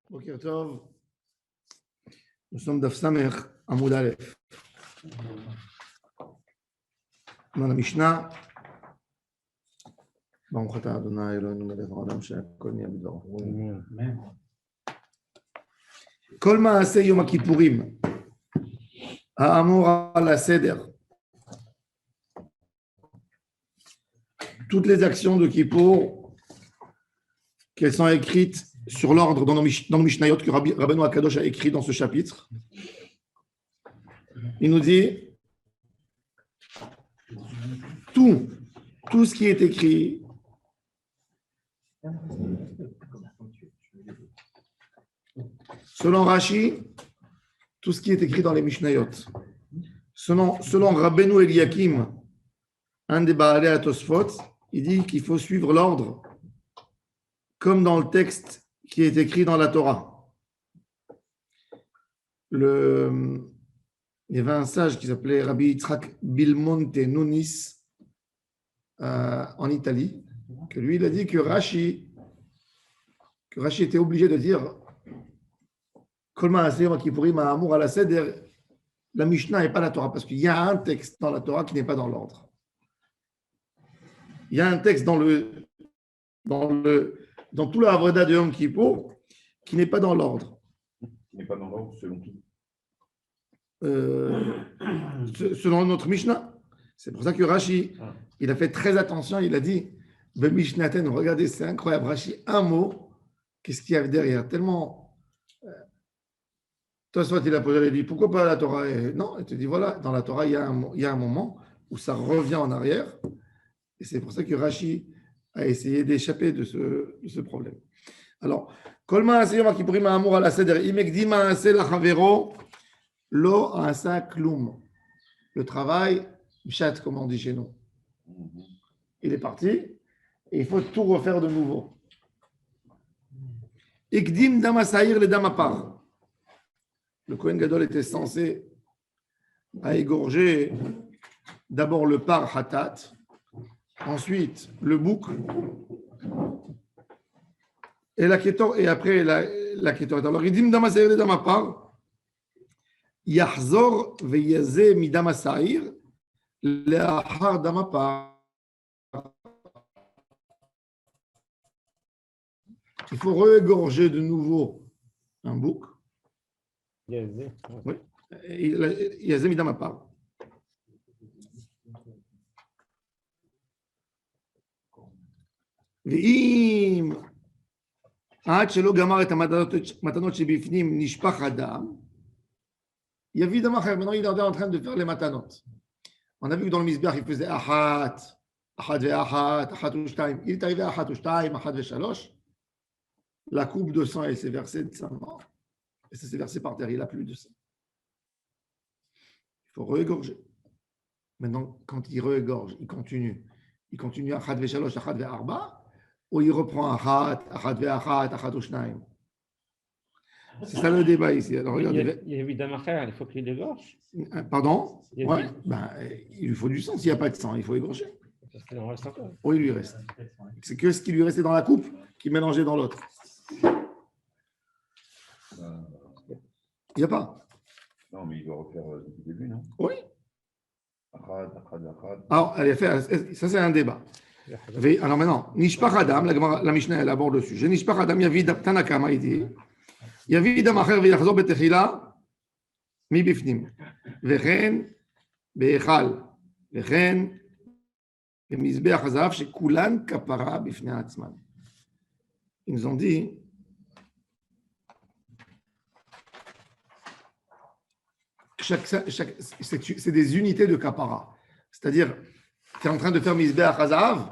Boker Tov. Nous sommes Daf Samer Amoud Aleph. Dans la Mishnah, Baruch Atah Adonai Eloheinu melech haolam she'akol nהיה b'dvaro. Kol ma'aseh Yom HaKippurim ha'amor al haseder. Toutes les actions de Kippour qu'elles sont écrites sur l'ordre dans le Mishnayot que Rabbeinu Akadosh a écrit dans ce chapitre. Il nous dit tout ce qui est écrit selon Rashi, tout ce qui est écrit dans les Mishnayot. Selon Rabbeinu Eliakim, un des Baalei HaTosfot, il dit qu'il faut suivre l'ordre comme dans le texte qui est écrit dans la Torah. Il y avait un sage qui s'appelait Rabbi Yitzhak Bilmonte Nunis en Italie, que lui, il a dit que Rashi était obligé de dire Kol ma'aseh Yom HaKippurim ha'amor al haseder, la Mishnah n'est pas la Torah, parce qu'il y a un texte dans la Torah qui n'est pas dans l'ordre. Il y a un texte dans tout le Havreda de Yom Kippour qui n'est pas dans l'ordre. Qui n'est pas dans l'ordre selon qui? Selon notre Mishnah. C'est pour ça que Rashi, il a fait très attention, il a dit Bemishnaten, regardez, c'est incroyable. Rashi, un mot, qu'est-ce qu'il y a derrière? Tellement. Toi, soit il a posé, il dit pourquoi pas la Torah? Non, il te dit voilà, dans la Torah, il y a un moment où ça revient en arrière. Et c'est pour ça que Rashi a essayé d'échapper de ce problème. Alors, Kol ma'aseh Yom HaKippurim ha'amor al haseder, im ekdim ma'aseh lachavero, lo asa klum. Le travail, chat, comme on dit chez nous. Il est parti, et il faut tout refaire de nouveau. Ekdim dam ha'saïr le dam ha'par. Le Kohen Gadol était censé égorger d'abord le par hatat, ensuite le bouc, et la kétor, et après la kétor. Alors, il dit Dam ha'saïr le dam ha'par, yachzor ve'yazeh midam ha'saïr le'achar dam ha'par. Il faut regorger de nouveau un bouc. Oui, yazeh midam ha'par. ואם עד שלא גמר את המתנות שבפנים נשפך הדם, יביא דם אחר. Maintenant, il est en train de faire les matanot. On a vu que dans le Mizbeach, il faisait achat ve'achat, achat ou shtaim. Il est arrivé à achat ou shtaim, achat ve'shalosh. La coupe de sang, elle s'est versée de sa main. Et ça s'est versé par terre, il n'a plus de sang. Il faut regorger. Maintenant, quand il regorge, il continue achat ve'shalosh, achat ve'arba. Ou il reprend achat ve'achat, achat ou shnaim. C'est ça le débat ici. Alors, regardez. Il y a évidemment il faut qu'il égorge. Pardon? Oui, il lui faut du sang. S'il n'y a pas de sang, il faut égorger. Parce qu'il en reste encore. Oui, il lui reste. C'est que ce qui lui restait dans la coupe qui mélangeait dans l'autre. Il n'y a pas. Non, mais il doit refaire depuis le début, non? Oui. Achat. Alors, ça c'est un débat. Alors maintenant, Nishpach Adam, la Mishnah elle aborde le sujet. Nishpach Adam, Yavid Tanakama, il dit Yavid Amacher v'yachzor betechila mi bifnim. Vechen be'echal. Vechen be'mizbeach hazav shekulan kapara bifnei atzman. Ils nous ont dit c'est des unités de kapara. C'est-à-dire, tu es en train de faire Mizbeach Hazav.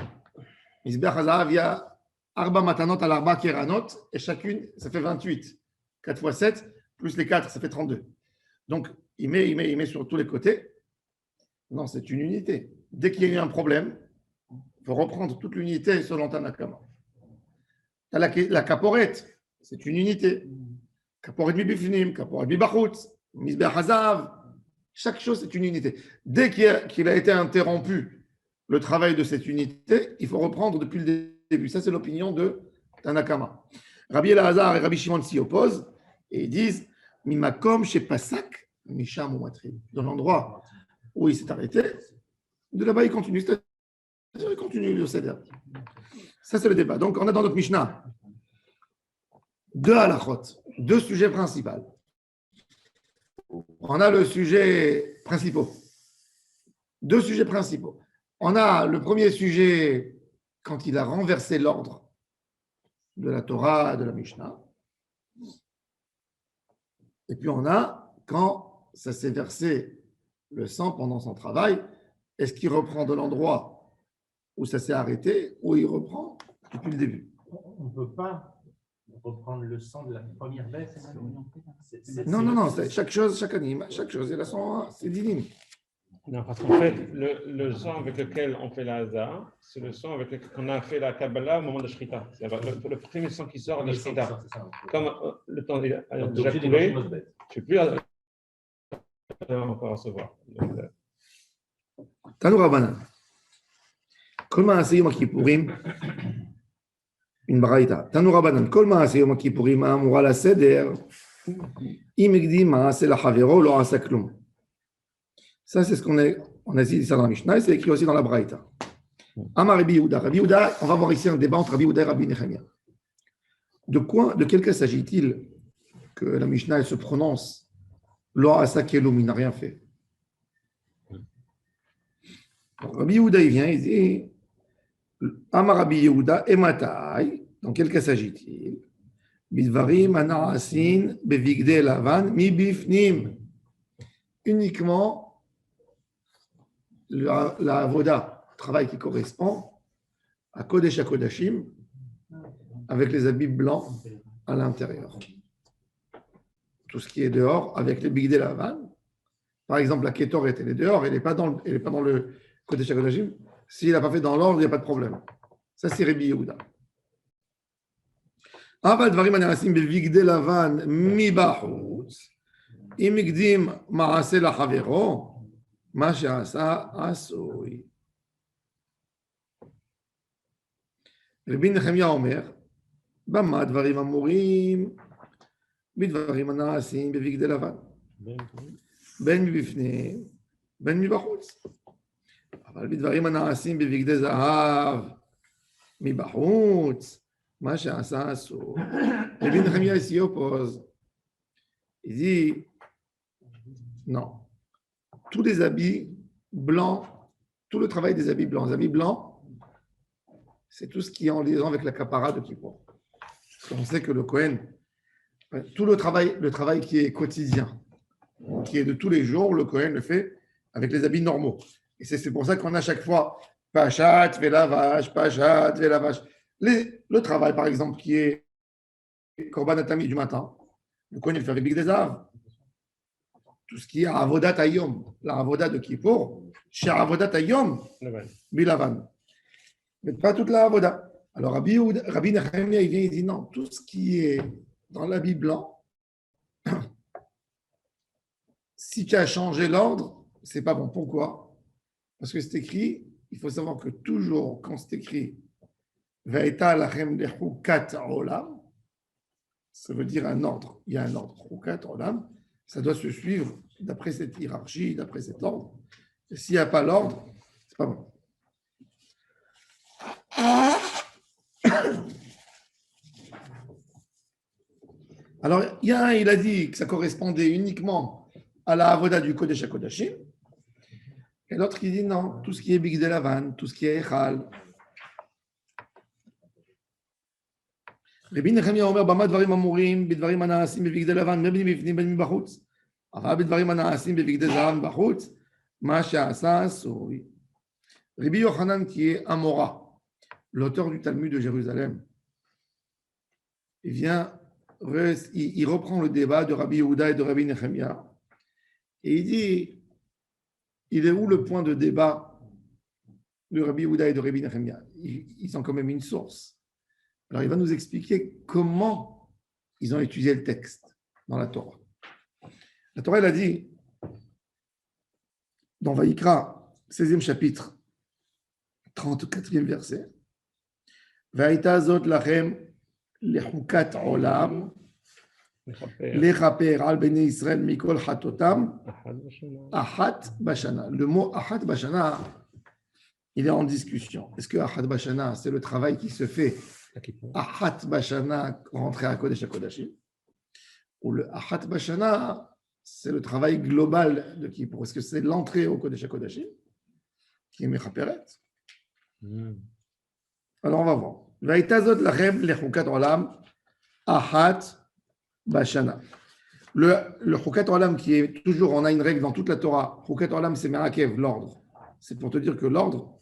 Mizbeach Hazav, il y a Arba Matanot al Arba Keranot, et chacune, ça fait 28. 4 fois 7, plus les 4, ça fait 32. Donc, il met sur tous les côtés. Non, c'est une unité. Dès qu'il y a eu un problème, il faut reprendre toute l'unité selon Tanakama. Tu as la caporette, c'est une unité. Caporette mi-bifnim, caporette mi-bachutz, Mizbeach Hazav. Chaque chose, c'est une unité. Dès qu'il a été interrompu le travail de cette unité, il faut reprendre depuis le début. Ça, c'est l'opinion de Tanakama. Rabbi Elazar et Rabbi Shimon s'y opposent et ils disent Mimakom chez Pasak, Misham ou Matrim. Dans l'endroit où il s'est arrêté, de là-bas il continue. C'est-à-dire il continue le Seder. Ça, c'est le débat. Donc, on a dans notre Mishnah deux halachot, deux sujets principaux. On a le sujet principal. Deux sujets principaux. On a le premier sujet quand il a renversé l'ordre de la Torah, de la Mishnah. Et puis on a quand ça s'est versé le sang pendant son travail. Est-ce qu'il reprend de l'endroit où ça s'est arrêté ou il reprend depuis le début? On ne peut pas reprendre le sang de la première bête. Non. Chaque chose, chaque animal, chaque chose, il a son, c'est divin. Non, parce qu'en fait, le sang avec lequel on fait la hasard, c'est le sang avec lequel on a fait la Kabbalah au moment de Shrita. C'est le premier sang qui sort de Shrita. Comme le temps a déjà coulé, je ne sais plus encore recevoir. Tanou Rabbanan. Kol ma'aseh Yom Kippourim, une baraita. Tanou Rabbanan. Kol ma'aseh Yom Kippourim amura la seder, im ikdim ma'aseh lachavero lo asa klum. Ça, c'est ce qu'on a dit ça dans la Mishnah et c'est écrit aussi dans la Braïta. Amar Rabbi Yehuda. Rabbi Yehuda, on va voir ici un débat entre Rabbi Yehuda et Rabbi Nechemia. De quel cas s'agit-il que la Mishnah elle se prononce Lo asa kelum, il n'a rien fait? Rabbi Yehuda, il vient, il dit Amar Rabbi Yehuda, ematai, dans quel cas s'agit-il? Bidvarim anaasin bevigde lavan mi bifnim. Uniquement la avoda, travail qui correspond à Kodesh HaKodashim, avec les habits blancs à l'intérieur. Tout ce qui est dehors, avec les bigdei lavan. Par exemple, la Kétoret, elle est dehors, elle n'est pas dans le Kodesh HaKodashim. S'il n'a pas fait dans l'ordre, il n'y a pas de problème. Ça, c'est Rabbi Yehuda. Aval dvarim anarasim bevigdei lavan mi bachutz, im ikdim ma'aseh lachavero, מה שעשה עשוי. רבי נחמיה אומר, במה דברים אמורים בדברים הנעשים בבגדי לבן, בין מבפנים, בין מבחוץ. אבל בדברים הנעשים בבגדי זהב מבחוץ, מה שעשה עשוי. רבי נחמיה s'y oppose. Il dit, non. Tous les habits blancs, tout le travail des habits blancs. Les habits blancs, c'est tout ce qui est en liaison avec la capara de Kippour. Parce qu'on sait que le Kohen, tout le travail qui est quotidien, qui est de tous les jours, le Kohen le fait avec les habits normaux. Et c'est pour ça qu'on a chaque fois Pachat, Velavage, Pachat, Velavage. Le travail, par exemple, qui est Korban Atami du matin, le Kohen il fait avec Big des Arts. Tout ce qui est Avodat Hayom, la Avodat de Kippour, chez Avodat Hayom, Bilavan. Mais pas toute la Avodat. Alors Rabbi Nechemia, il vient, il dit non, tout ce qui est dans l'habit blanc, si tu as changé l'ordre, c'est pas bon. Pourquoi? Parce que c'est écrit, il faut savoir que toujours, quand c'est écrit Ve'eta lachem lechukat olam, ça veut dire un ordre. Il y a un ordre. Chukat olam. Ça doit se suivre d'après cette hiérarchie, d'après cet ordre. Et s'il n'y a pas l'ordre, c'est pas bon. Alors, il y a un, il a dit que ça correspondait uniquement à la avoda du Kodesh HaKodashim. Et l'autre qui dit non, tout ce qui est Bigdei Lavan, tout ce qui est Echal. רבי נחמיה אומר, במה דברים אמורים בדברים הנעשים בבגדי לבן, בין מבפנים בין מבחוץ. אבל בדברים הנעשים בבגדי זהב בחוץ, מה שעשה עשוי. Rabbi Yochanan, qui est Amora, l'auteur du Talmud de Jérusalem, il reprend le débat de Rabbi Yehuda et de Rabbi Nechemia, et il dit, il est où le point de débat de Rabbi Yehuda et de Rabbi Nechemia? Ils ont quand même une source. Alors, il va nous expliquer comment ils ont étudié le texte dans la Torah. La Torah, elle a dit, dans Vaïkra, 16e chapitre, 34e verset, Vaïta zot lachem לחוקת עולם, לכפר על בני ישראל מכל חטאותם, אחת בשנה. Le mot אחת בשנה, il est en discussion. Est-ce que אחת בשנה, c'est le travail qui se fait אחת בשנה, rentrer à Kodesh HaKodashim, ou le אחת בשנה, c'est le travail global de Kippour. Est-ce que c'est l'entrée au Kodesh HaKodashim qui est Mechaperet? Alors on va voir. Vaïtazot lachem lechukat olam achat bashana. Le chukat olam qui est toujours, on a une règle dans toute la Torah. Chukat olam c'est merakev, l'ordre. C'est pour te dire que l'ordre,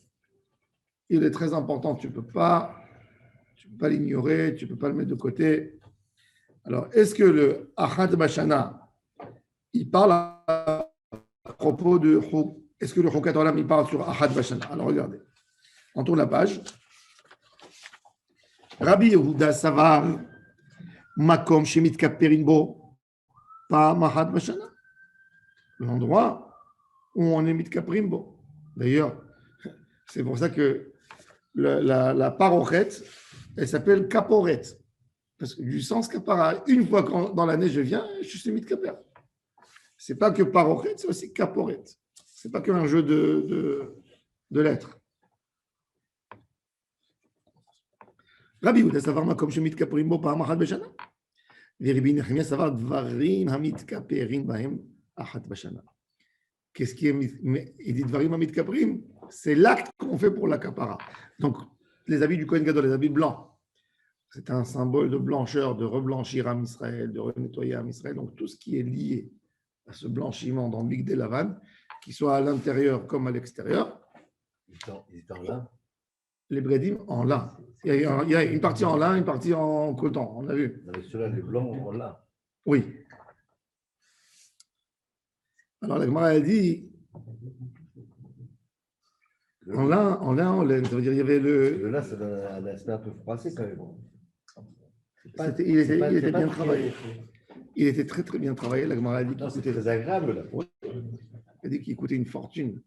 il est très important. Tu peux pas l'ignorer, tu peux pas le mettre de côté. Alors est-ce que le achat bashana il parle à propos de est-ce que le chukat olam il parle sur achat bashana? Alors regardez. On tourne la page. Rabbi Yehuda Savar, Makom Shemit Kaperinbo, pas Mahad Bashana. L'endroit où on est Mitkaprimbo. D'ailleurs, c'est pour ça que la parochet, elle s'appelle Kaporet. Parce que du sens Kapara, une fois dans l'année je viens, je suis Mitkaper. C'est pas que parochet, c'est aussi Kaporet. C'est pas qu'un jeu de lettres. רבי יהודה סבר מקום שמתכפרים בו פעם אחת בשנה, ורבי נחמיה סבר דברים המתכפרים בהם אחת בשנה. Qu'est-ce qui est, il dit דברים המתכפרים, c'est l'acte qu'on fait pour la kapara. Donc, les habits du Kohen Gadol, les habits blancs, c'est un symbole de blancheur, de reblanchir Am Israël, de renettoyer Am Israël. Donc, tout ce qui est lié à ce blanchiment dans Migdé Lavan, qu'il soit à l'intérieur comme à l'extérieur. Ils étaient en lin. Les bredim en lin. Il y a une partie en lin, une partie en coton, on a vu. Non, mais ceux-là, les blancs, en lin. Oui. Alors la Gemara a dit en lin, ça veut dire il y avait Le lin, ça donne un aspect un peu froissé quand même. Il était bien travaillé. Il était très très bien travaillé. La Gemara a dit c'était très agréable là. Elle a dit qu'il coûtait une fortune.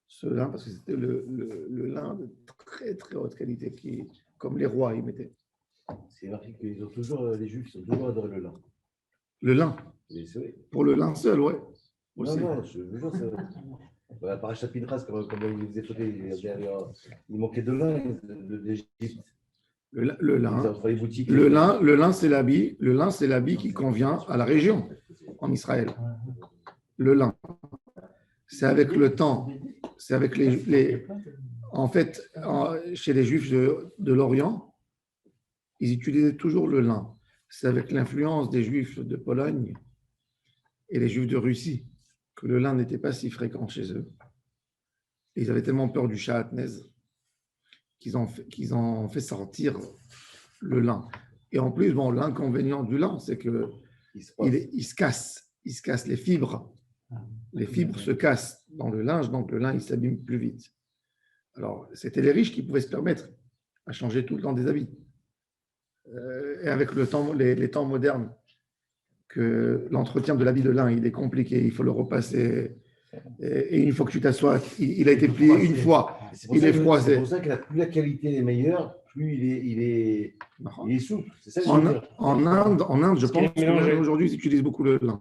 Ce lin, parce que c'était le lin de très très haute qualité, comme les rois ils mettaient. C'est marqué qu'ils ont toujours, les Juifs ont toujours adoré le lin. Le lin. Pour le lin seul, ouais. Aussi. Non, je veux dire, c'est. Parachat Pinchas, comme il faisait sauter, il manquait de lin d'Égypte. Le lin, c'est l'habit. Le lin, c'est l'habit qui convient à la région en Israël. Le lin. C'est avec le temps. C'est avec en fait, chez les Juifs de l'Orient, ils utilisaient toujours le lin. C'est avec l'influence des Juifs de Pologne et les Juifs de Russie que le lin n'était pas si fréquent chez eux. Et ils avaient tellement peur du Shahatnez qu'ils ont fait sortir le lin. Et en plus, bon, l'inconvénient du lin, c'est que il se casse. Il se casse les fibres. Les fibres se cassent dans le linge, donc le lin, il s'abîme plus vite. Alors, c'était les riches qui pouvaient se permettre à changer tout le temps des habits. Et avec le temps, les temps modernes, que l'entretien de l'habit de lin, il est compliqué, il faut le repasser. Et une fois que tu t'assois, il a été plié une fois, il est froissé. C'est pour ça que plus la qualité est meilleure, plus il est souple. C'est ça en Inde, je pense qu'aujourd'hui, ils utilisent beaucoup le lin.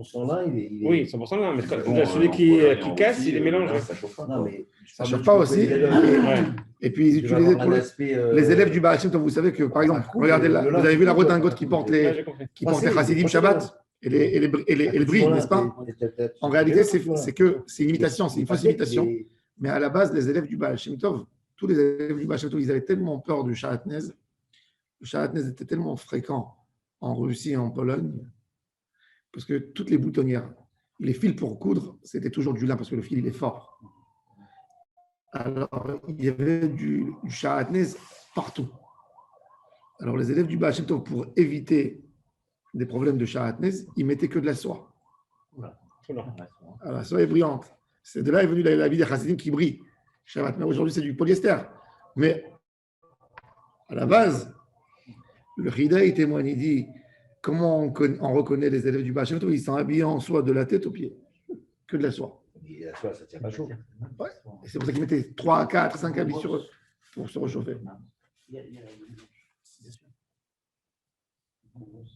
Son lin, il est. Oui, 100% lin, mais celui qui casse, il est mélangé. Ça ne chauffe pas aussi. Et puis, ils utilisaient pour les élèves du Baal Shem Tov. Vous savez que, par exemple, regardez là, vous avez vu la redingote qui porte les Chassidim Shabbat et les bris, n'est-ce pas? En réalité, c'est une imitation, c'est une fausse imitation. Mais à la base, les élèves du Baal Shem Tov, tous les élèves du Baal Shem Tov, ils avaient tellement peur du Shahatnez. Le Shahatnez était tellement fréquent en Russie et en Pologne, parce que toutes les boutonnières, les fils pour coudre, c'était toujours du lin, parce que le fil, il est fort. Alors, il y avait du Shahatnez partout. Alors, les élèves du Baal Shem Tov, pour éviter des problèmes de Shahatnez, ils mettaient que de la soie. Alors, la soie est brillante. C'est de là est venue la vie des Chassidim qui brille. Shabbat, mais aujourd'hui, c'est du polyester. Mais à la base, le Chida, il témoigne, il dit comment on reconnaît les élèves du Baal Shem Tov, ils sont habillés en soie de la tête aux pieds, que de la soie. Et la soie, ça ne tient pas chaud. Ouais. Et c'est pour ça qu'ils mettaient 3, 4, 5 habits sur eux pour se réchauffer. Bien sûr.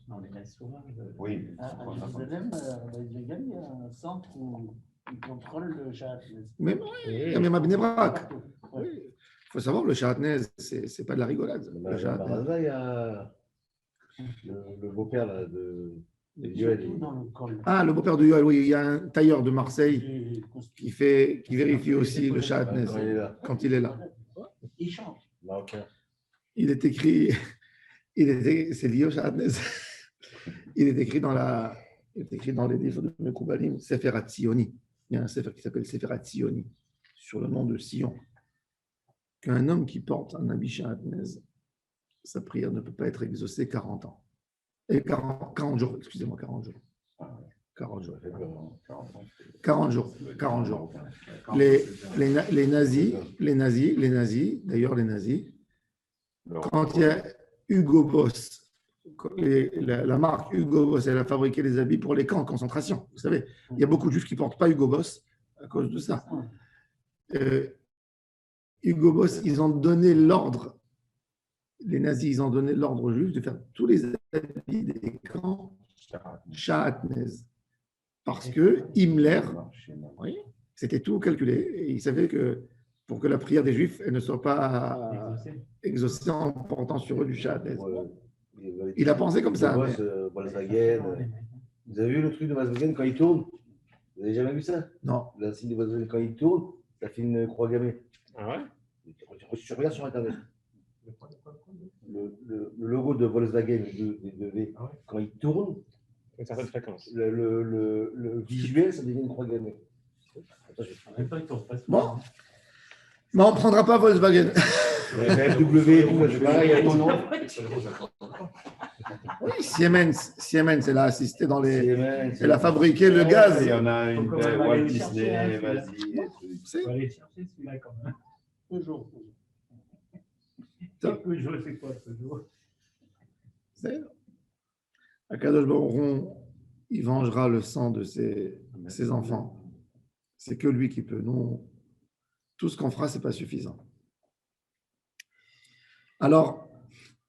Non, les Metz sauvages. Oui. À Jérusalem, il y a un centre où ils contrôlent le Shahatnez. Même, il y a même à Bnei Brak. Oui. Il faut savoir, le Shahatnez, c'est pas de la rigolade. Le Shahatnez. Là, il y a le beau-père là, de Yoel. Surtout dans le col. Ah, le beau-père de Yoel, oui, il y a un tailleur de Marseille qui vérifie aussi le Shahatnez Quand il est là. quand il est là. Il chante. Marocain. Il est écrit, c'est lié au Shahatnez. Il est écrit dans les livres de Mekoubalim, Sefer HaTzioni. Il y a un Sefer qui s'appelle Sefer HaTzioni, sur le nom de Sion. Qu'un homme qui porte un habit Shahatnez, sa prière ne peut pas être exaucée 40 ans. Et 40 jours, excusez-moi, 40 jours. 40 jours. 40 jours. 40 jours. Les nazis, d'ailleurs les nazis, quand il y a Hugo Boss, la marque Hugo Boss, elle a fabriqué les habits pour les camps de concentration. Vous savez, il y a beaucoup de juifs qui ne portent pas Hugo Boss à cause de ça. Hugo Boss, ils ont donné l'ordre, les nazis, ils ont donné l'ordre aux juifs de faire tous les habits des camps Shahatnez. Parce que Himmler, oui, c'était tout calculé. Et il savait que pour que la prière des juifs elle ne soit pas exaucée en portant sur eux du Shahatnez. Il a pensé comme ça. Volkswagen. Vous avez vu le truc de Volkswagen quand il tourne? Vous n'avez jamais vu ça? Non. Le signe de Volkswagen quand il tourne, ça fait une croix gammée. Ah ouais? Tu regardes sur Internet. Le logo de Volkswagen, de V, quand il tourne, Une certaine fréquence. le visuel, ça devient une croix gammée. Bon. Mais on ne prendra pas Volkswagen. BMW, c'est pareil, il y a ton nom. Oui, Siemens, elle a assisté dans les. Siemens, Elle a fabriqué le gaz. Il y en a une, Walt Disney, vas-y. C'est- Il faut aller chercher celui-là quand même. Toujours. Peugeot, c'est quoi Peugeot? c'est- Akadosh Baruch Hu, il vengera le sang de ses enfants. C'est que lui qui peut. Nous, tout ce qu'on fera, ce n'est pas suffisant. Alors,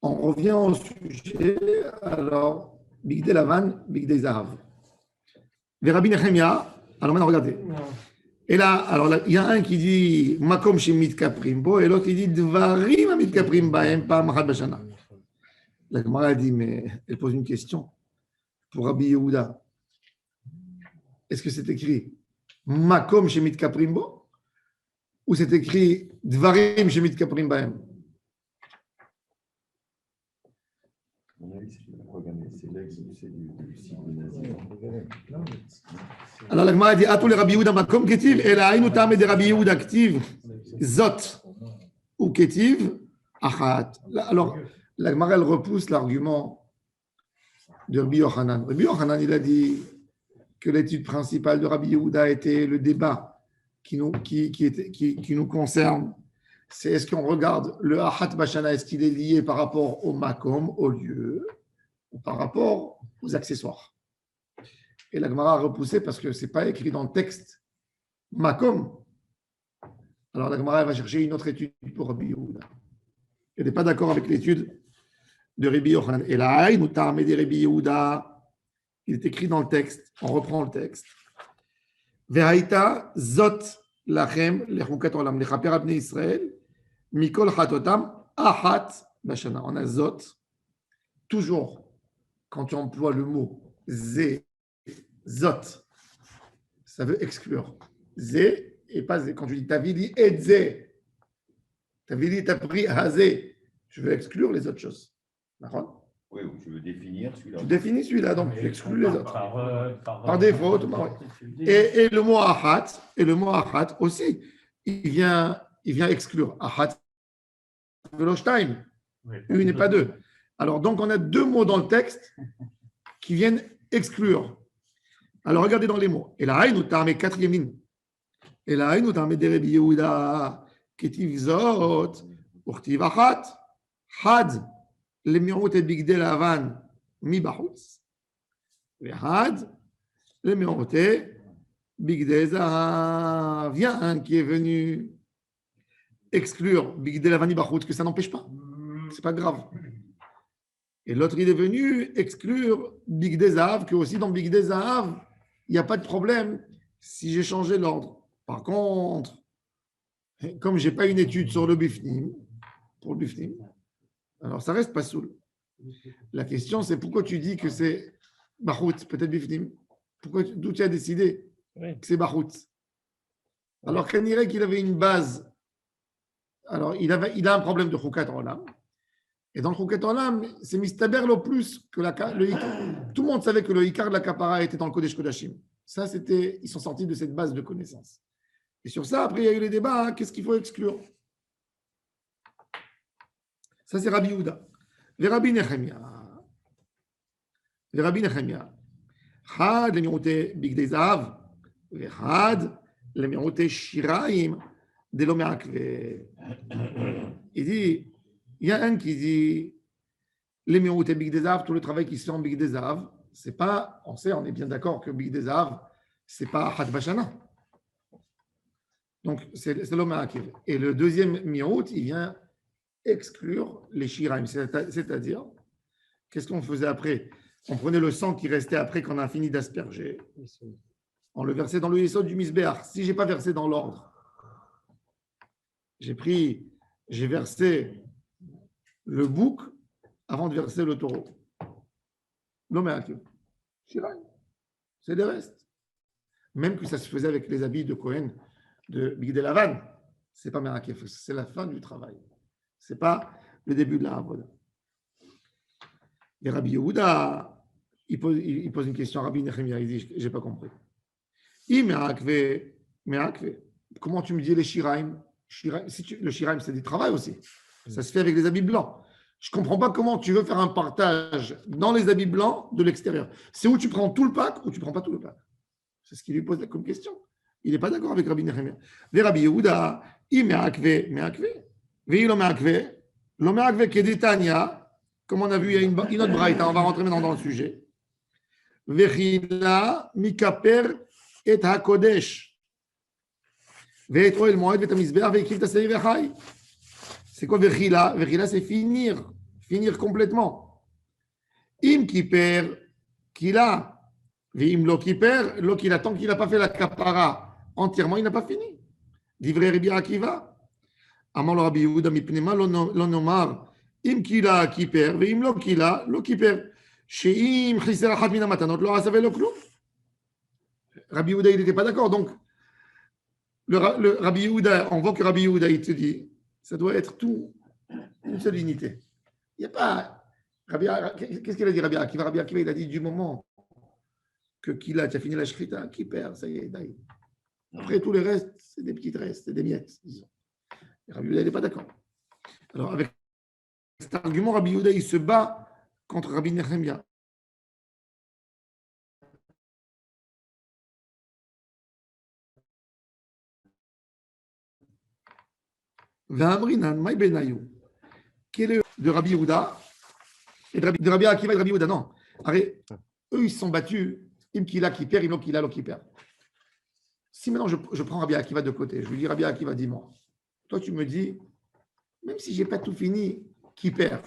on revient au sujet. Alors, Bigdei Lavan, Bigdei Zahav. Les Rabbi Nehemia, alors maintenant, regardez. Et là, alors là, il y a un qui dit Makom Shemit Kaprim Bo, et l'autre qui dit Dvarim Amit Kaprim Baem Pam Achad Bashana. La Gemara dit, mais elle pose une question pour Rabbi Yehuda. Est-ce que c'est écrit Makom Shemit Kaprim Bo ou c'est écrit Dvarim Shemit Kaprim Baem? À mon avis, c'est une croix gammée. C'est du signe nazi. Alors la Gemara dit à tous les Rabbi Yehuda Makom Ketiv, et là, nous t'amène des Rabbi Yehuda Ketiv, Zot ou Ketiv, Achat. Alors, la Gemara, elle repousse l'argument de Rabbi Yochanan. Rabbi Yochanan, il a dit que l'étude principale de Rabbi Yehuda était le débat qui nous concerne. C'est est-ce qu'on regarde le Achat Bashana, est-ce qu'il est lié par rapport au Makom, au lieu, ou par rapport aux accessoires? Et la Gemara a repoussé parce que ce n'est pas écrit dans le texte Makom. Alors la Gemara va chercher une autre étude pour Rabbi Yehuda. Elle n'est pas d'accord avec l'étude de Rabbi Yochanan. Et là, il nous t'a amené Rabbi Yehuda. Il est écrit dans le texte. On reprend le texte. Vehaïta zot lachem lechukat olam lechaper abnei Israël mikol chatotam achat bashana. On a zot. Toujours, quand tu emploies le mot zé, zot, ça veut exclure. Zé et pas zé. Quand tu dis tavili et zé, tavili t'as pris hazé, je veux exclure les autres choses. D'accord? Oui, ou tu veux définir celui-là. Tu définis celui-là, donc tu exclus les autres. Par défaut, et le mot achat aussi, il vient exclure. Achat, veloshtaim, une et pas deux. Alors, donc, on a deux mots dans le texte qui viennent exclure. Alors, regardez dans les mots. Et là, il nous t'a mis quatrième ligne. Et là, il nous t'a mis des Rabbi Yehuda, Ketiv Zot, Urtiv Achat, Had, le Mirut et Bigdei Lavan, Mi Bachutz, et Had, le Mirut et Bigdei Zahav. Il y a un qui est venu exclure Bigdei Lavan, Mi Bachutz, que ça n'empêche pas. c'est pas grave. Et l'autre, il est venu exclure Big Desav, que aussi dans Big Desav, il n'y a pas de problème si j'ai changé l'ordre. Par contre, comme je n'ai pas une étude sur le bifnim, pour le bifnim, alors ça reste pas soul. La question, c'est pourquoi tu dis que c'est Bachout, peut-être bifnim. D'où tu as décidé que c'est Bachout? Alors qu'on dirait qu'il avait une base. Alors, il a un problème de Choukat Olam. Et dans le Choukat Olam, c'est mistaber le plus que tout le monde savait que le Ikar de la Kapara était dans le Kodesh Kodashim. Ça, ils sont sortis de cette base de connaissances. Et sur ça, après, il y a eu les débats. Qu'est-ce qu'il faut exclure? Ça, c'est Rabbi Yehuda. Les Rabbi Nechemia. Had le miroute Bigdei Zahav. Had le miroute Shiraim de l'Omeakve. Il dit, il y a un qui dit, les miroute Bigdei Zahav, tout le travail qui se fait en Bigdei Zahav, c'est pas, on est bien d'accord que Bigdei Zahav, c'est pas Had Bashana. Donc, c'est l'Omeakve. Et le deuxième miroute, il vient exclure les shiraim, c'est-à-dire, qu'est-ce qu'on faisait après? On prenait le sang qui restait après qu'on a fini d'asperger, on le versait dans le yesod du misbéach. Si je n'ai pas versé dans l'ordre, j'ai versé le bouc avant de verser le taureau. L'oméakio. Shiraim, c'est des restes. Même que ça se faisait avec les habits de Cohen de Bigdei Lavan, c'est pas Merakef, c'est la fin du travail. Ce n'est pas le début de la Avoda. Et Rabbi Yehuda, il pose une question à Rabbi Nechemia, il dit, je n'ai pas compris. Comment tu me dis les shiraim? Le shiraim, c'est du travail aussi. Ça se fait avec les habits blancs. Je ne comprends pas comment tu veux faire un partage dans les habits blancs de l'extérieur. C'est où tu prends tout le pack ou tu ne prends pas tout le pack. C'est ce qu'il lui pose comme question. Il n'est pas d'accord avec Rabbi Nechemia. Et Rabbi Yehuda, l'Omeakve Kedetania, comme on a vu, il y a une autre braïta, on va rentrer maintenant dans le sujet. Vechila mikaper et hakodesh. Ve'et oel moed ve'et hamizbeach ve'ekriv tasei vechai. C'est quoi Vechila? Vechila, c'est finir complètement. Im kiper, kila. Ve'im lo kiper, lo kila. Tant qu'il n'a pas fait la kapara entièrement, il n'a pas fini. Divrei Rabbi Akiva. אמר לו רבי יהודה, מפני מה לא נאמר, אם קילה כיפר, ואם לא קילה, לא כיפר, שאם חיסר אחת מן המתנות, לא עשה ולא כלום. Rabbi Yehuda, il n'était pas d'accord. Donc, le Rabbi Yehuda, on voit que Rabbi Yehuda, il te dit, ça doit être tout, une seule unité. Il n'y a pas. Qu'est-ce qu'il a dit, Rabbi Akiva? Rabbi Akiva, il a dit du moment que Kila, tu as fini la Shrita, qui perd, ça y est, d'ailleurs. Après, tous les restes, c'est des petites restes, c'est des miettes, disons. Rabbi Yehuda, il n'est pas d'accord. Alors, avec cet argument, Rabbi Yehuda, il se bat contre Rabbi Nechemia. Quel est de Rabbi Yehuda et de Rabbi Akiva et de Rabbi Yehuda? Non. Arrête. Eux, ils se sont battus. Im Kila qui perd, Im Kila qui perd. Si maintenant je prends Rabbi Akiva de côté, je lui dis Rabbi Akiva, dis-moi. Toi, tu me dis, même si je n'ai pas tout fini, qui perd?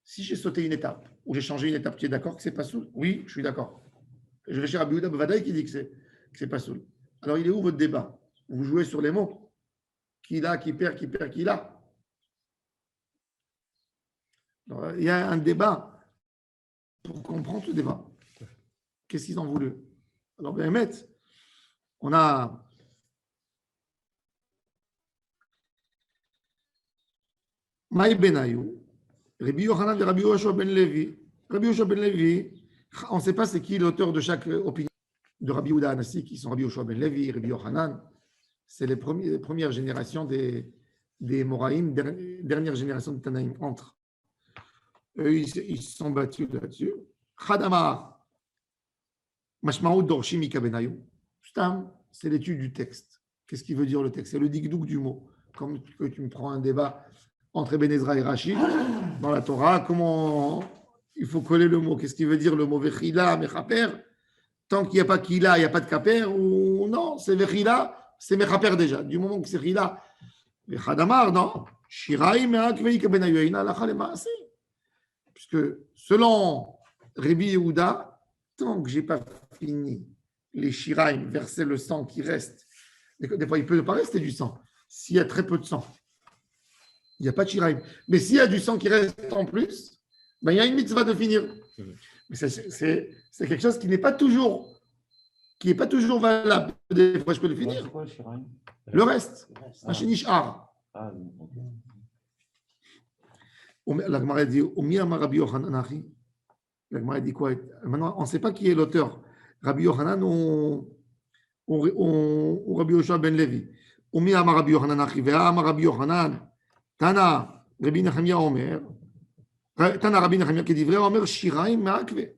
Si j'ai sauté une étape ou j'ai changé une étape, tu es d'accord que c'est pas soul? Oui, je suis d'accord. Je vais chez Rabbi Yehuda Bavadaï qui dit que c'est pas soul. Alors, il est où votre débat? Vous jouez sur les mots. Qui l'a, qui perd, qui l'a. Alors, il y a un débat pour comprendre ce débat. Qu'est-ce qu'ils ont voulu? Alors, Béhémet, on a Maï Benayou, Rabbi Yochanan et Rabbi Yoshua ben Levi. Rabbi Yoshua ben Levi, on ne sait pas c'est qui l'auteur de chaque opinion de Rabbi Yehuda Anassi, qui sont Rabbi Yoshua ben Levi, Rabbi Yochanan. C'est les premières générations des Moraïm, dernière génération de Tanaïm entre. Eux, ils se sont battus là-dessus. Khadamar, Mashmaoud Dorshi Mika Benayou. C'est l'étude du texte. Qu'est-ce qui veut dire le texte? C'est le digdouk du mot. Comme que tu me prends un débat entre Ibn Ezra et Rashi dans la Torah, comment il faut coller le mot? Qu'est-ce qui veut dire le mot Vechila, Mechaper? Tant qu'il n'y a pas Kila, il n'y a pas de Kaper, ou non, c'est Vechila. C'est Mechaper déjà. Du moment que c'est Rila, Khadamar, non. Shiraim me'akvei keben hayoina halacha lema'aseh. Puisque selon Rabbi Yehuda, tant que je n'ai pas fini les shiraim, verser le sang qui reste, des fois il ne peut pas rester du sang. S'il y a très peu de sang, il n'y a pas de shiraim. Mais s'il y a du sang qui reste en plus, ben, il y a une mitzvah de finir. Mais c'est quelque chose qui n'est pas toujours valable. Des fois, je peux le finir. C'est quoi le shiraim? Le reste, Le reste. un shenishar. Ah, ok. La Gemara dit Omi amar Rabbi Yochanan achi. La Gemara dit quoi? Maintenant, on ne sait pas qui est l'auteur. Rabbi Yochanan ou Rabbi Yoshua ben Levi. Omi amar Rabbi Yochanan achi. Ve'a amar Rabbi Yochanan. Tana Rabbi Nechemia Omer. Tana Rabbi Nechemia qui dit vrai Omer Shiraim me'akve.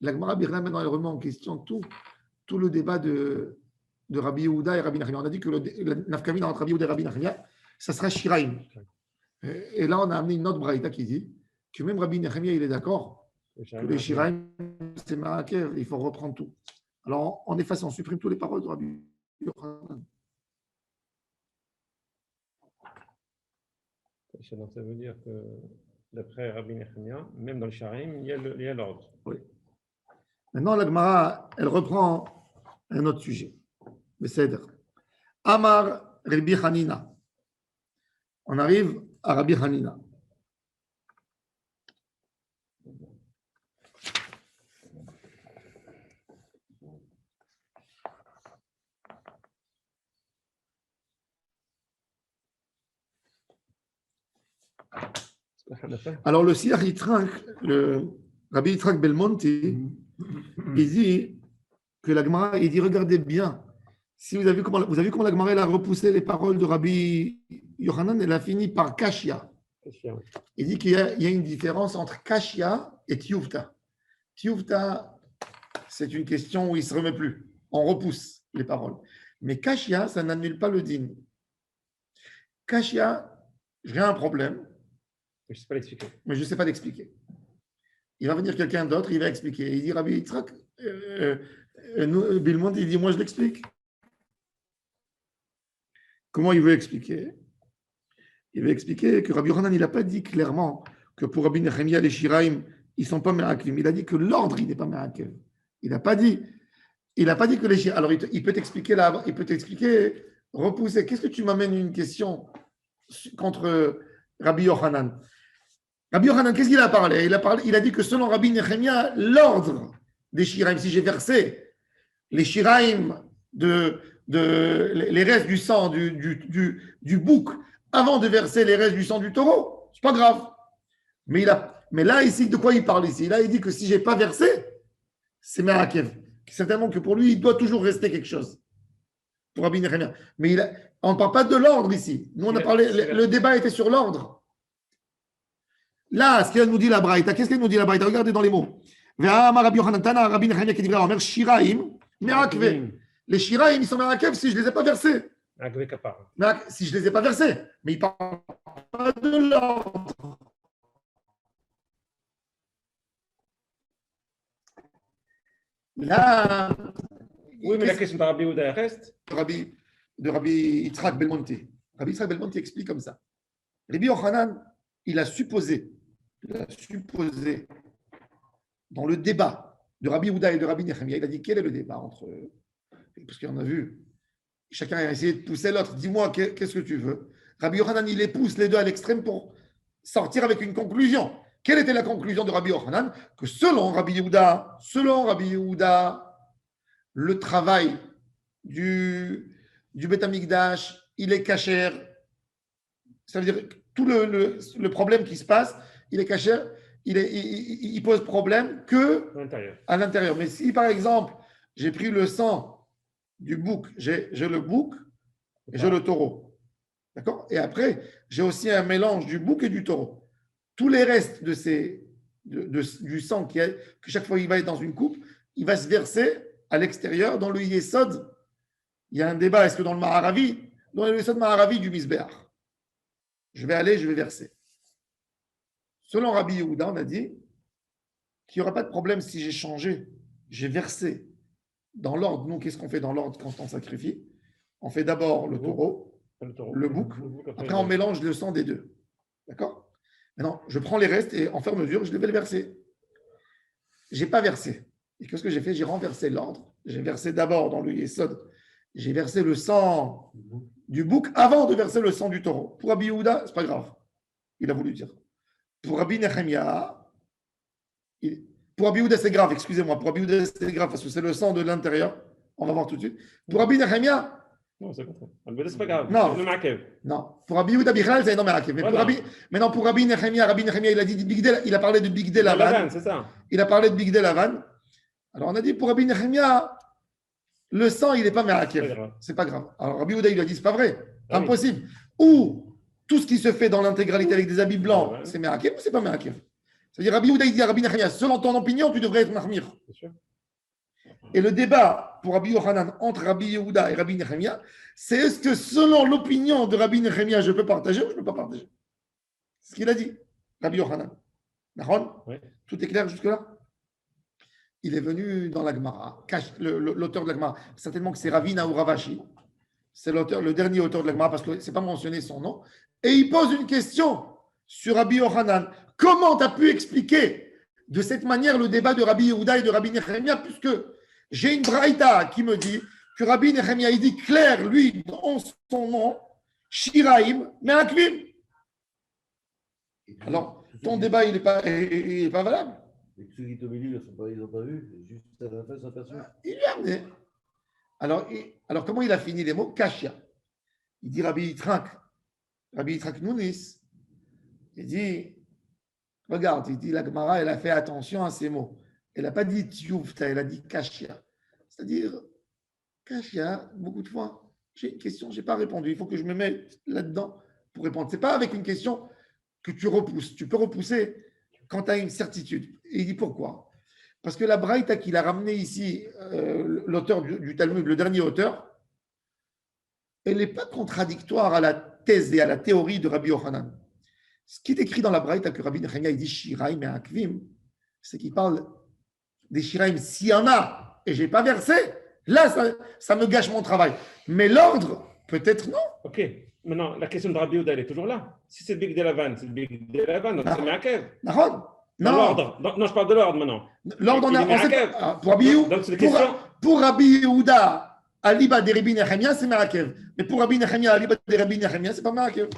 La Gemara maintenant elle remet en question tout le débat de Rabbi Yehuda et Rabbi Nechemia. On a dit que le nafkamina entre Rabbi Yehuda et Rabbi Nechemia, ça sera Shiraim. Et là, on a amené une autre braïta qui dit que même Rabbi Nechemia, il est d'accord que les Shiraim, c'est Ma'akev, il faut reprendre tout. Alors, on efface, on supprime toutes les paroles de Rabbi Yochanan. Donc, ça veut dire que d'après Rabbi Nechemia, même dans le Sharim, il y a l'ordre. Oui. Maintenant, la Gemara, elle reprend un autre sujet. Beseder. Amar Rabbi Hanina. On arrive à Rabbi Hanina. Alors, le Siach Yitzhak, le Rabbi Yitzhak Belmonti, il dit que la Gemara, il dit regardez bien, si vous avez vu comment la Gemara elle a repoussé les paroles de Rabbi Yochanan, elle a fini par Kashia. Il dit qu'il y a une différence entre Kashia et Tiyuvta. Tiyuvta, c'est une question où il ne se remet plus. On repousse les paroles. Mais Kashia, ça n'annule pas le din. Kashia, j'ai un problème. Je ne sais pas l'expliquer. Mais je ne sais pas l'expliquer. Il va venir quelqu'un d'autre, il va expliquer. Il dit Rabbi Yitzhak, Bilmont, il dit moi je l'explique. Comment il veut expliquer? Il veut expliquer que Rabbi Yochanan, il n'a pas dit clairement que pour Rabbi Nechemia, les Shiraim, ils ne sont pas Me'akvim. Il a dit que l'ordre, il n'est pas Me'akev. Il n'a pas dit que les Shiraim. Alors il peut t'expliquer là, il peut t'expliquer, repousser. Qu'est-ce que tu m'amènes une question contre Rabbi Yochanan? Rabbi Yochanan, qu'est-ce qu'il a parlé? Il a dit que selon Rabbi Nechemia, l'ordre des Shiraim, si j'ai versé les Shiraim les restes du sang du bouc avant de verser les restes du sang du taureau, c'est pas grave. Mais là, ici, de quoi il parle ici? Là, il dit que si je n'ai pas versé, c'est Me'akev. Certainement que pour lui, il doit toujours rester quelque chose. Pour Rabbi Nechemia. Mais on ne parle pas de l'ordre ici. Nous, on a parlé, le débat était sur l'ordre. Là, ce qu'elle nous dit la Braïta, qu'est-ce qu'elle nous dit la Braïta? Regardez dans les mots. Rabbi Yochanan Tana, Rabbi Nechemia qui dit Omer Shiraim, Me'akve. Les Shiraim, ils sont Me'akev si je ne les ai pas versés. Si je ne les ai pas versés. Mais il ne parle pas de l'ordre. Là. Oui, mais la question de Rabbi Yehuda reste. De Rabbi Yitzhak Belmonti. Rabbi Yitzhak Belmonti explique comme ça. Rabbi Yochanan, il a supposé dans le débat de Rabbi Yehuda et de Rabbi Nechemia, il a dit quel est le débat entre eux? Parce qu'on a vu, chacun a essayé de pousser l'autre. Dis-moi, qu'est-ce que tu veux? Rabbi Yochanan, il les pousse les deux à l'extrême pour sortir avec une conclusion. Quelle était la conclusion de Rabbi Yochanan? Que selon Rabbi Yehuda, le travail du Beth Amikdash, il est kasher. Ça veut dire que tout le problème qui se passe, il est kasher, il pose problème que à l'intérieur. Mais si, par exemple, j'ai pris le sang du bouc, j'ai le bouc et j'ai le taureau. D'accord? Et après, j'ai aussi un mélange du bouc et du taureau. Tous les restes du sang que chaque fois il va être dans une coupe, il va se verser à l'extérieur dans le Yesod. Il y a un débat, est-ce que dans le Maharavi, dans le Yesod Maharavi du Misbeach, je vais verser. Selon Rabbi Yehuda, on a dit qu'il n'y aura pas de problème si j'ai changé, j'ai versé dans l'ordre. Nous, qu'est-ce qu'on fait dans l'ordre quand on sacrifie? On fait d'abord le taureau, le bouc. Après, on mélange le sang des deux. D'accord? Maintenant, je prends les restes et en fur et à mesure, je devais le verser. Je n'ai pas versé. Et qu'est-ce que j'ai fait? J'ai renversé l'ordre. J'ai versé d'abord dans le Yesod. J'ai versé le sang du bouc avant de verser le sang du taureau. Pour Rabbi Yehuda, ce n'est pas grave. Il a voulu dire. Pour Rabbi Nechemia, pour Rabbi Yehuda, c'est grave, excusez-moi. Pour Rabbi Yehuda, c'est grave parce que c'est le sang de l'intérieur. On va voir tout de suite. Pour Rabbi Nechemia, non, c'est contraire. C'est pas grave. Non. C'est le Ma'akev. non. Pour Rabbi Yehuda, Bichlal, c'est énorme. Mais Voilà. maintenant, pour Rabbi Nechemia, il a dit Bigdel, il a parlé de Bigdel Lavan. Lavan, c'est ça. Il a parlé de Bigdel Lavan. Alors, on a dit pour Rabbi Nechemia, le sang, il n'est pas C'est pas Merakev. grave. C'est pas grave. Alors, Rabbi Yehuda, il lui a dit c'est pas vrai. Ah oui. Impossible. Ou tout ce qui se fait dans l'intégralité avec des habits blancs, Ouais. c'est Merakev ou c'est pas Merakev? C'est-à-dire, Rabbi Yehuda, il dit à Rabbi Nechemia, selon ton opinion, tu devrais être Mahmir. C'est sûr. Et le débat pour Rabbi Yochanan entre Rabbi Yehuda et Rabbi Nechemia, c'est est-ce que selon l'opinion de Rabbi Nechemia, je peux partager ou je ne peux pas partager? C'est ce qu'il a dit, Rabbi Yochanan. D'accord? Oui. Tout est clair jusque-là? Il est venu dans la Gemara, l'auteur de la Gemara, certainement que c'est Ravina ou Ravashi, c'est l'auteur, le dernier auteur de la Gemara parce que ce n'est pas mentionné son nom, et il pose une question sur Rabbi Yochanan. Comment tu as pu expliquer de cette manière le débat de Rabbi Yehuda et de Rabbi Nechemia, puisque j'ai une braïta qui me dit que Rabbi Nechemia, il dit clair, lui, dans son nom, Shiraim, mais Akvim. Alors, ton débat, il n'est pas valable. Et que ceux qui étaient au milieu, ils n'ont pas vu. Juste à la fin, ils sont aperçus. Il lui a amené. Alors, comment il a fini les mots? Kashia. Il dit Rabbi Yitzhak Nounis. Il dit, regarde, il dit la Gemara, elle a fait attention à ces mots. Elle n'a pas dit Tioufta, elle a dit Kashia. C'est-à-dire, Kashia, beaucoup de fois, j'ai une question, je n'ai pas répondu. Il faut que je me mette là-dedans pour répondre. Ce n'est pas avec une question que tu repousses. Tu peux repousser quand tu as une certitude. Et il dit pourquoi? Parce que la braïta qu'il a ramené ici, l'auteur du Talmud, le dernier auteur, elle n'est pas contradictoire à la thèse et à la théorie de Rabbi Yochanan. Ce qui est écrit dans la braïta que Rabbi Nechemia, il dit Shiraim et Akvim, c'est qu'il parle des Shiraim s'il y en a, et je n'ai pas versé, là, ça me gâche mon travail. Mais l'ordre, peut-être non. Ok. Maintenant, la question de Rabbi Yehuda, elle est toujours là. Si c'est Big de Lavan, c'est Big de Lavan, donc c'est Ma'akev. D'accord? Dans Non, l'ordre. Non, je parle de l'ordre maintenant. l'ordre, Il est Ma'akev. pour Rabbi Yehuda, Donc c'est la question. pour Rabbi Yehuda, Aliba de Rabbi Nechemia, c'est Ma'akev. Mais pour Rabbi Nechemia, Aliba de Rabbi Nechemia, c'est pas Ma'akev.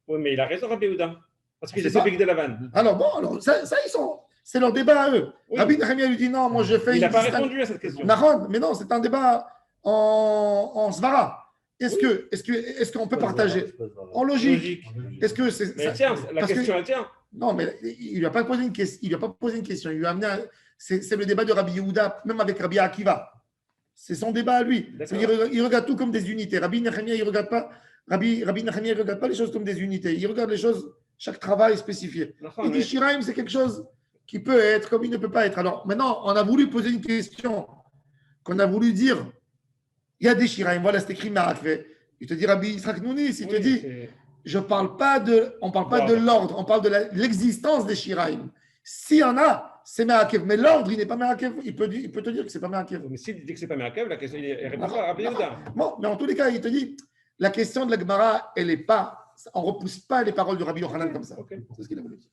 Oui, mais il a raison, Rabbi Yehuda. Parce que C'est c'est pas- Big de Lavan. Alors bon, ça ils sont, c'est leur débat à eux. Oui. Rabbi Nechemia lui dit non, moi je fais Il n'a pas distinction. répondu à cette question. Nahon, mais non, c'est un débat en svara. Est-ce qu'on peut partager en logique? Est-ce que c'est Mais ça- elle tient, la parce que- question, elle tient. Non, mais il lui a pas posé une question. Il lui a pas posé une question. Il lui a amené. C'est le débat de Rabbi Yehuda, même avec Rabbi Akiva. C'est son débat à lui. D'accord. C'est-à-dire, il regarde tout comme des unités. Rabbi Nechemia, il regarde pas. Rabbi Nechemia, il regarde pas les choses comme des unités. Il regarde les choses. Chaque travail est spécifié. D'accord, Il dit mais- Shiraim, c'est quelque chose qui peut être comme il ne peut pas être. Alors maintenant, on a voulu poser une question qu'on a voulu dire. Il y a des Shiraim, voilà, c'est écrit Ma'akve. Il te dit Rabbi Yitzhak Nounis, il te Oui, dit, c'est- on parle pas de l'ordre, on parle de l'existence des Shiraim. S'il y en a, c'est Ma'akev. Mais l'ordre, il n'est pas Ma'akev. Il peut te dire que c'est pas Ma'akev. Mais s'il dit que c'est pas Ma'akev, la question, il répond pas à Rabbi Yehuda. Bon, mais en tous les cas, il te dit, la question de la Gemara, elle n'est pas, on ne repousse pas les paroles de Rabbi Yochanan comme ça. Ok. C'est ce qu'il a voulu dire.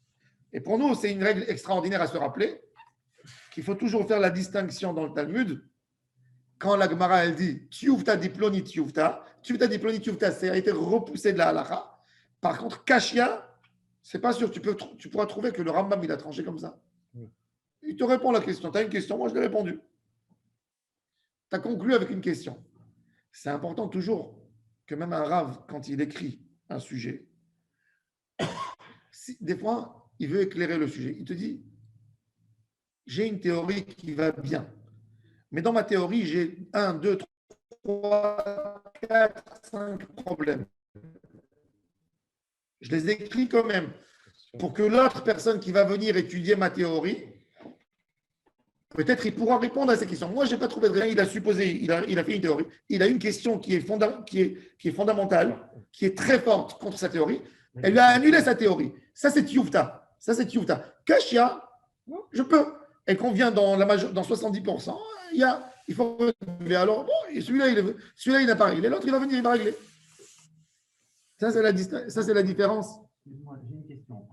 Et pour nous, c'est une règle extraordinaire à se rappeler, qu'il faut toujours faire la distinction dans le Talmud. Quand la Gemara, elle dit Tiyuvta diploni tiyuvta, Tiyuvta diploni tiyuvta, ça a été repoussé de la halakha. Par contre, Kashia, c'est pas sûr, tu pourras trouver que le Rambam, il a tranché comme ça. Il te répond la question. Tu as une question, moi je l'ai répondu. Tu as conclu avec une question. C'est important toujours que même un Rav, quand il écrit un sujet, des fois, il veut éclairer le sujet. Il te dit, j'ai une théorie qui va bien. Mais dans ma théorie, j'ai 1, 2, 3, 4, 5 problèmes. Je les écris quand même pour que l'autre personne qui va venir étudier ma théorie, peut-être il pourra répondre à ces questions. Moi, je n'ai pas trouvé de rien. Il a supposé, il a fait une théorie. Il a une question qui est fondamentale, qui est très forte contre sa théorie. Elle lui a annulé sa théorie. Ça, c'est Tiyuvta. Kashia, je peux. Elle convient dans 70%. Il faut relever. Alors, bon, celui-là, il n'a pas réglé. L'autre, il va venir, il va régler. Ça, c'est la différence. Excuse-moi, j'ai une question.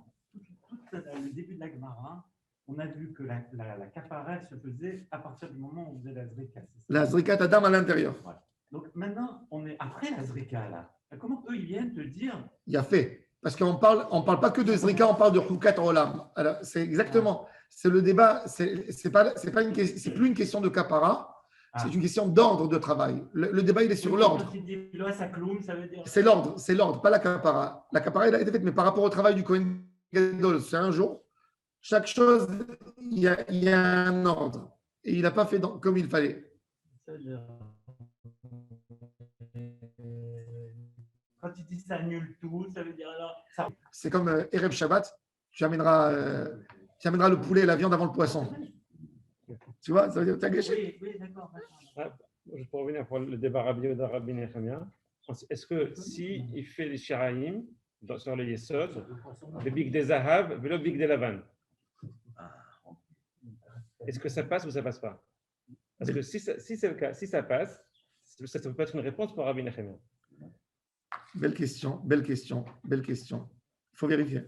Le début de la Gemara, on a vu que la capara se faisait à partir du moment où on faisait la zrika. La zrikat adam à l'intérieur. Ouais. Donc maintenant, on est après la zrika là. Comment eux ils viennent te dire? Il y a fait. Parce qu'on parle pas que de zrika, on parle de hukat olam. Alors, c'est exactement. C'est le débat. C'est plus une question de kapara. C'est une question d'ordre de travail. Le débat, il est sur l'ordre. C'est l'ordre, pas la kapara. La kapara, il a été faite, mais par rapport au travail du Kohen Gadol, c'est un jour. Chaque chose, il y a un ordre. Et il n'a pas fait comme il fallait. Quand tu dis ça annule tout, ça veut dire alors. C'est comme Erev Shabbat, tu amèneras le poulet et la viande avant le poisson. Tu vois, ça veut dire que tu as gâché. Oui, d'accord. Juste pour revenir pour le débat Rabbi Yehuda, Rabbi Nechemia, est-ce que si il fait les shiraïm sur le Yesod, le big des Zahav, le big des Lavan, est-ce que ça passe ou ça passe pas? Parce que si c'est le cas, si ça passe, ça peut être une réponse pour Rabbi Nechemia. Belle question. Il faut vérifier.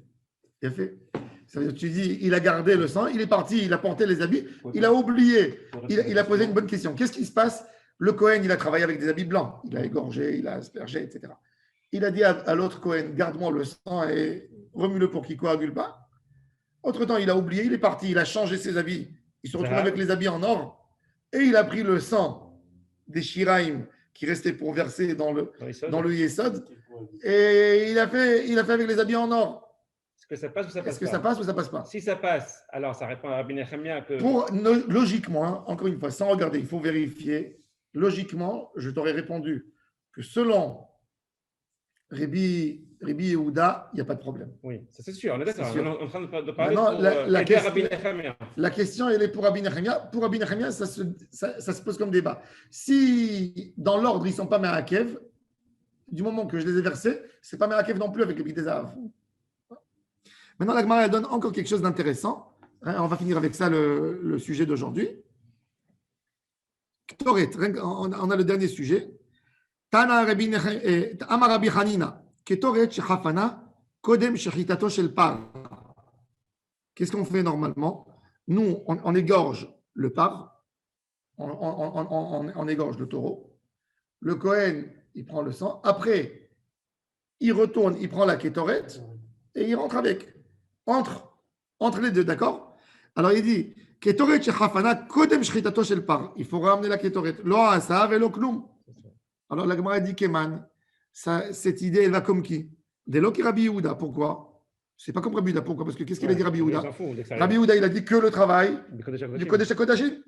Il a fait. Ça veut dire, tu dis, il a gardé le sang, il est parti, il a porté les habits, il a oublié. Il a posé une bonne question. Qu'est-ce qui se passe? Le Cohen, il a travaillé avec des habits blancs. Il a égorgé, il a aspergé, etc. Il a dit à l'autre Cohen, garde-moi le sang et remue-le pour qu'il ne coagule pas. Entre-temps, il a oublié, il est parti, il a changé ses habits. Il se retrouve avec les habits en or et il a pris le sang des Shiraim qui restait pour verser dans le Yesod et il a fait avec les habits en or. Est-ce que ça passe ou ça passe pas? Est-ce que ça passe ou ça passe pas? Si ça passe, alors ça répond à Rabbi Nechemia que… Logiquement, encore une fois, sans regarder, il faut vérifier. Logiquement, je t'aurais répondu que selon Rabbi Yehuda, il n'y a pas de problème. Oui, ça c'est sûr, on est d'accord. On est en train de parler Maintenant, pour Rabbi Nechemia. La question, elle est pour Rabbi Nechemia. Pour Rabbi Nechemia, ça se pose comme débat. Si dans l'ordre, ils ne sont pas Me'akev, du moment que je les ai versés, ce n'est pas Me'akev non plus avec le Big des Zahav. Maintenant, la Gemara donne encore quelque chose d'intéressant. On va finir avec ça le sujet d'aujourd'hui. Ktoret, on a le dernier sujet. Tana Amar Rabbi Hanina, Ketoret shechafana kodem shechitato shel par. Qu'est-ce qu'on fait normalement? Nous, on égorge le par, on égorge le taureau. Le Kohen, il prend le sang. Après, il retourne, il prend la Ketoret et il rentre avec. Entre les deux, d'accord? Alors il dit Ketoret shechafana kodem shechitato shel par. Il faut ramener la Ketoret. Lo asa velo klum. Alors la Gemara dit Keman, cette idée, elle va comme qui? Dès lors qu'il Rabbi Yehuda. Pourquoi? C'est pas comme Rabbi Yehuda. Pourquoi? Parce que qu'est-ce qu'il a dit Rabbi Yehuda? Rabbi Yehuda, il a dit que le travail du Kodesh HaKodashim.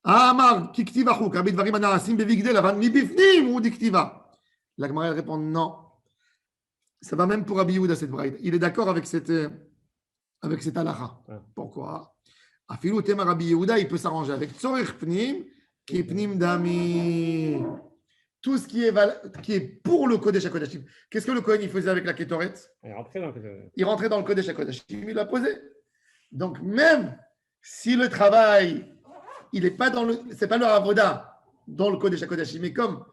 Amar, kiktiva chuk, Rabbi Dvarim anarasim bevigdel avan mibifnim ou diktiva. La Gemara elle répond non. Ça va même pour Rabbi Yehuda cette braïde. Il est d'accord avec cette halakha. Pourquoi? Afilou tema Rabbi Yehuda, il peut s'arranger avec tzorich pnim. Qui est pnim dami, tout ce qui est pour le Kodesh HaKodashim. Qu'est-ce que le Kohen il faisait avec la Ketoret? Il rentrait dans le Kodesh HaKodashim, il l'a posé. Donc même si le travail, il n'est pas c'est pas le avoda dans le Kodesh HaKodashim, mais comme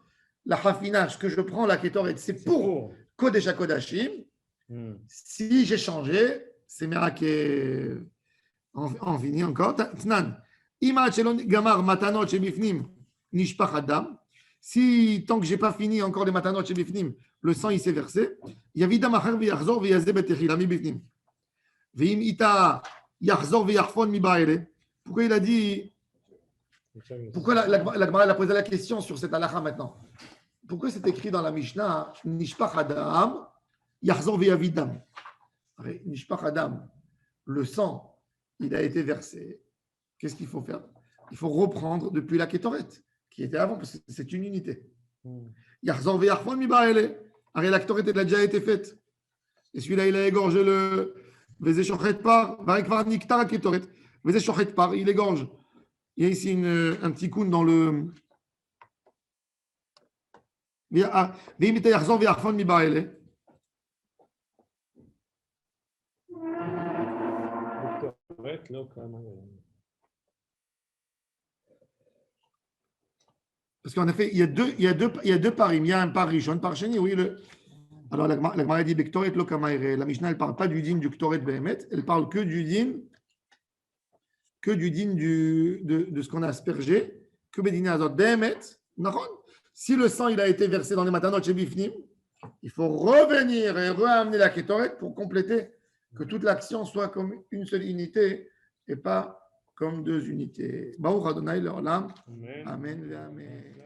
la hafinage que je prends la Ketoret, c'est pour Kodesh HaKodashim. Si j'ai changé, c'est miracle. On finit encore. Tnan. Si tant que je n'ai pas fini encore les matanot chez Bifnim, le sang il s'est versé, pourquoi il a dit, pourquoi la Gemara a posé la question sur cette halakha maintenant? Pourquoi c'est écrit dans la Mishnah Nishpach Adam, Yachzor Veyavidam? Nishpach Adam, le sang, il a été versé. Qu'est-ce qu'il faut faire? Il faut reprendre depuis la Ketoret, qui était avant, parce que c'est une unité. Yachzor ve'yachfon mi'ba'ele. Arrête, la Ketoret, elle a déjà été faite. Et celui-là, il a égorgé le Veze shochet par, Varikvar niktar Ketoret. Veze shochet par, il égorge. Il y a ici un petit coup dans le. Ve'imita yachzor ve'yachfon mi'ba'ele. Parce qu'en effet, il y a deux parim. Il y a un par Rishon, par Sheni, oui. Alors, la Gemara dit Bektoret lo kamaire. La Mishnah, elle ne parle pas du din du Ktoret Behemet, elle parle que du din de ce qu'on a aspergé, que Bedina Azot Behemet. Si le sang il a été versé dans les matanot chez Bifnim, il faut revenir et ramener la Ketoret pour compléter que toute l'action soit comme une seule unité et pas comme deux unités. Baruch Adonai Leolam. Amen. Amen.